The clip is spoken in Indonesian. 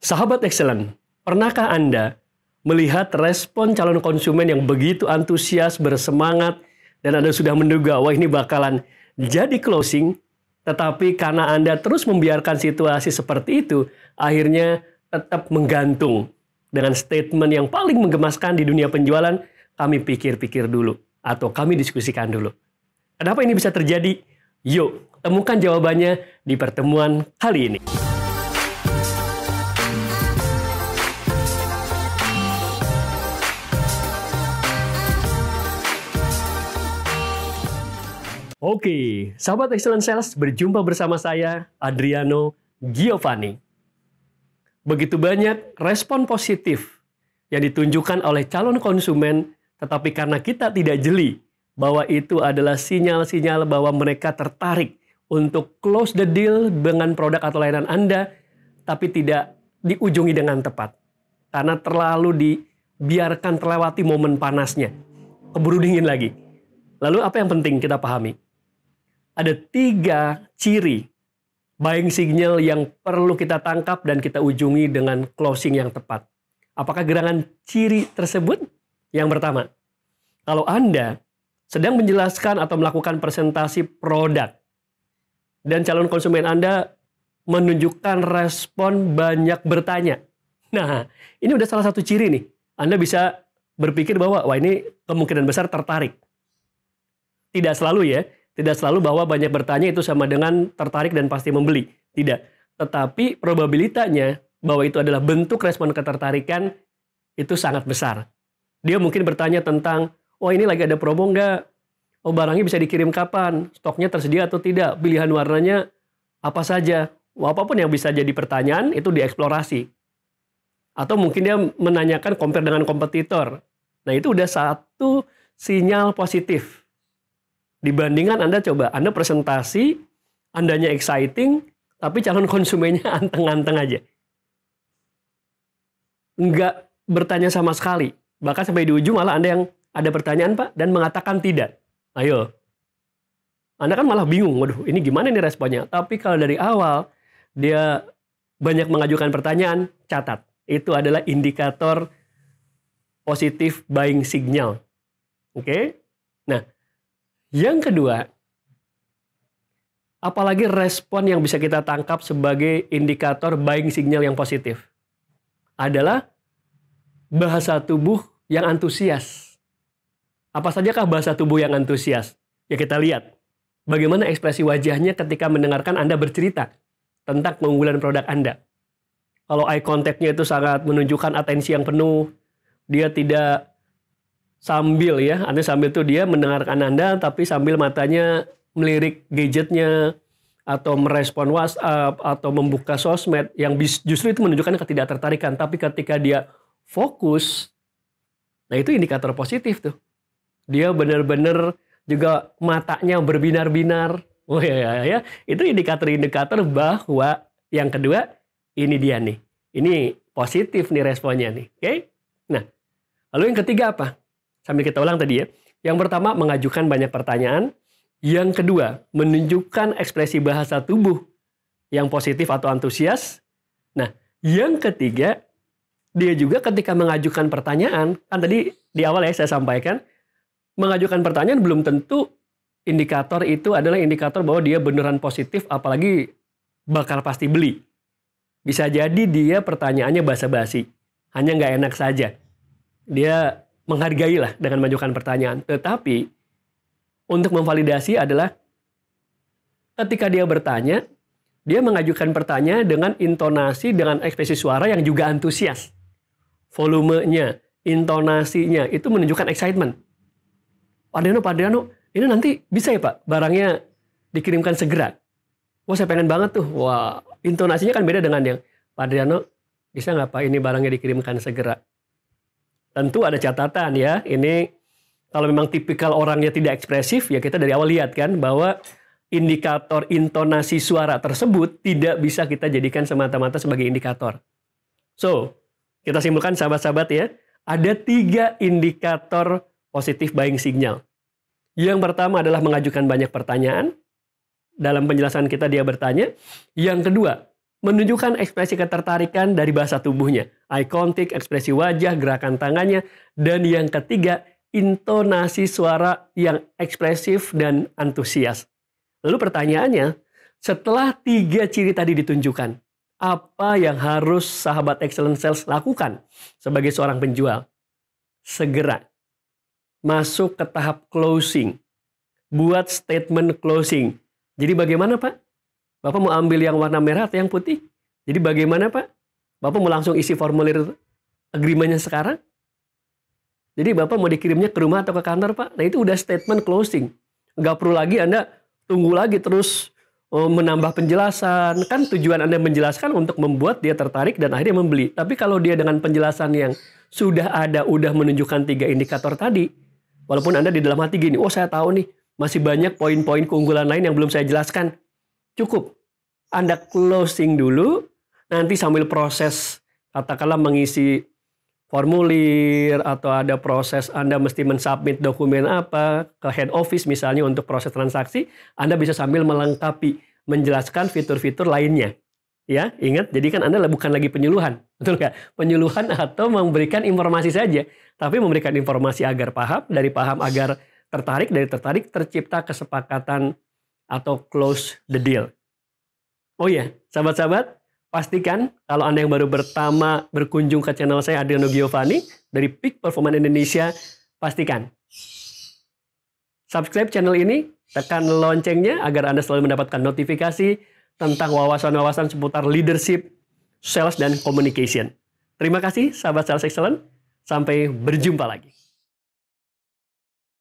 Sahabat Excellent, pernahkah Anda melihat respon calon konsumen yang begitu antusias, bersemangat, dan Anda sudah menduga, wah ini bakalan jadi closing, tetapi karena Anda terus membiarkan situasi seperti itu, akhirnya tetap menggantung dengan statement yang paling menggemaskan di dunia penjualan, kami pikir-pikir dulu, atau kami diskusikan dulu. Kenapa ini bisa terjadi? Yuk, temukan jawabannya di pertemuan kali ini. Oke, sahabat Excellent Sales, berjumpa bersama saya, Adriano Giovanni. Begitu banyak respon positif yang ditunjukkan oleh calon konsumen, tetapi karena kita tidak jeli bahwa itu adalah sinyal-sinyal bahwa mereka tertarik untuk close the deal dengan produk atau layanan Anda, tapi tidak diujungi dengan tepat. Karena terlalu dibiarkan terlewati momen panasnya. Keburu dingin lagi. Lalu apa yang penting kita pahami? Ada 3 ciri buying signal yang perlu kita tangkap dan kita ujungi dengan closing yang tepat. Apakah gerangan ciri tersebut? Yang pertama, kalau Anda sedang menjelaskan atau melakukan presentasi produk dan calon konsumen Anda menunjukkan respon banyak bertanya. Nah, ini udah salah satu ciri nih. Anda bisa berpikir bahwa, wah ini kemungkinan besar tertarik. Tidak selalu ya. Tidak selalu bahwa banyak bertanya itu sama dengan tertarik dan pasti membeli. Tidak. Tetapi probabilitasnya bahwa itu adalah bentuk respon ketertarikan itu sangat besar. Dia mungkin bertanya tentang, oh ini lagi ada promo nggak? Oh barangnya bisa dikirim kapan? Stoknya tersedia atau tidak? Pilihan warnanya apa saja? Apapun yang bisa jadi pertanyaan itu dieksplorasi. Atau mungkin dia menanyakan compare dengan kompetitor. Nah itu udah satu sinyal positif. Dibandingkan Anda coba, Anda presentasi, Andanya exciting, tapi calon konsumennya anteng-anteng aja. Nggak bertanya sama sekali. Bahkan sampai di ujung malah Anda yang ada pertanyaan Pak, dan mengatakan tidak. Ayo. Anda kan malah bingung, waduh ini gimana nih responnya. Tapi kalau dari awal, dia banyak mengajukan pertanyaan, catat. Itu adalah indikator positif buying signal. Oke? Nah, yang kedua, apalagi respon yang bisa kita tangkap sebagai indikator buying signal yang positif adalah bahasa tubuh yang antusias. Apa sajakah bahasa tubuh yang antusias? Ya kita lihat bagaimana ekspresi wajahnya ketika mendengarkan Anda bercerita tentang keunggulan produk Anda. Kalau eye contact-nya itu sangat menunjukkan atensi yang penuh, dia tidak sambil ya, Anda sambil tuh dia mendengarkan Anda, tapi sambil matanya melirik gadgetnya, atau merespon WhatsApp, atau membuka sosmed, yang justru itu menunjukkan ketidaktertarikan. Tapi ketika dia fokus, nah itu indikator positif tuh. Dia benar-benar juga matanya berbinar-binar. Oh ya, itu indikator-indikator bahwa yang kedua, ini dia nih. Ini positif nih responnya nih. Oke? Nah, lalu yang ketiga apa? Sambil kita ulang tadi ya. Yang pertama, mengajukan banyak pertanyaan. Yang kedua, menunjukkan ekspresi bahasa tubuh yang positif atau antusias. Nah, yang ketiga, dia juga ketika mengajukan pertanyaan, kan tadi di awal ya saya sampaikan, mengajukan pertanyaan belum tentu indikator itu adalah indikator bahwa dia beneran positif, apalagi bakal pasti beli. Bisa jadi dia pertanyaannya basa-basi, hanya nggak enak saja. Dia menghargai lah dengan mengajukan pertanyaan. Tetapi untuk memvalidasi adalah ketika dia bertanya, dia mengajukan pertanyaan dengan intonasi, dengan ekspresi suara yang juga antusias. Volumenya, intonasinya, itu menunjukkan excitement. Pak Adriano, ini nanti bisa ya Pak, barangnya dikirimkan segera. Wah saya pengen banget tuh. Wah, intonasinya kan beda dengan yang, Pak Adriano, bisa nggak Pak ini barangnya dikirimkan segera? Tentu ada catatan ya, ini kalau memang tipikal orangnya tidak ekspresif, ya kita dari awal lihat kan bahwa indikator intonasi suara tersebut tidak bisa kita jadikan semata-mata sebagai indikator. So, kita simpulkan sahabat-sahabat ya, ada 3 indikator positif buying signal. Yang pertama adalah mengajukan banyak pertanyaan. Dalam penjelasan kita dia bertanya. Yang kedua, menunjukkan ekspresi ketertarikan dari bahasa tubuhnya. Eye contact, ekspresi wajah, gerakan tangannya. Dan yang ketiga, intonasi suara yang ekspresif dan antusias. Lalu pertanyaannya, setelah 3 ciri tadi ditunjukkan, apa yang harus sahabat Excellent Sales lakukan sebagai seorang penjual? Segera masuk ke tahap closing. Buat statement closing. Jadi bagaimana Pak? Bapak mau ambil yang warna merah atau yang putih? Jadi bagaimana Pak? Bapak mau langsung isi formulir agreement-nya sekarang? Jadi Bapak mau dikirimnya ke rumah atau ke kantor Pak? Nah itu udah statement closing. Nggak perlu lagi Anda tunggu lagi terus menambah penjelasan. Kan tujuan Anda menjelaskan untuk membuat dia tertarik dan akhirnya membeli. Tapi kalau dia dengan penjelasan yang sudah ada, udah menunjukkan 3 indikator tadi, walaupun Anda di dalam hati gini, oh saya tahu nih, masih banyak poin-poin keunggulan lain yang belum saya jelaskan. Cukup. Anda closing dulu, nanti sambil proses, katakanlah mengisi formulir, atau ada proses Anda mesti mensubmit dokumen apa, ke head office misalnya untuk proses transaksi, Anda bisa sambil melengkapi, menjelaskan fitur-fitur lainnya. Ya, ingat, jadi kan Anda bukan lagi penyuluhan, betul nggak? Penyuluhan atau memberikan informasi saja, tapi memberikan informasi agar paham, dari paham agar tertarik, dari tertarik tercipta kesepakatan atau close the deal. Oh iya, sahabat-sahabat, pastikan kalau Anda yang baru pertama berkunjung ke channel saya, Adriano Giovanni, dari Peak Performance Indonesia, pastikan subscribe channel ini, tekan loncengnya agar Anda selalu mendapatkan notifikasi tentang wawasan-wawasan seputar leadership, sales, dan communication. Terima kasih sahabat Sales Excellent, sampai berjumpa lagi.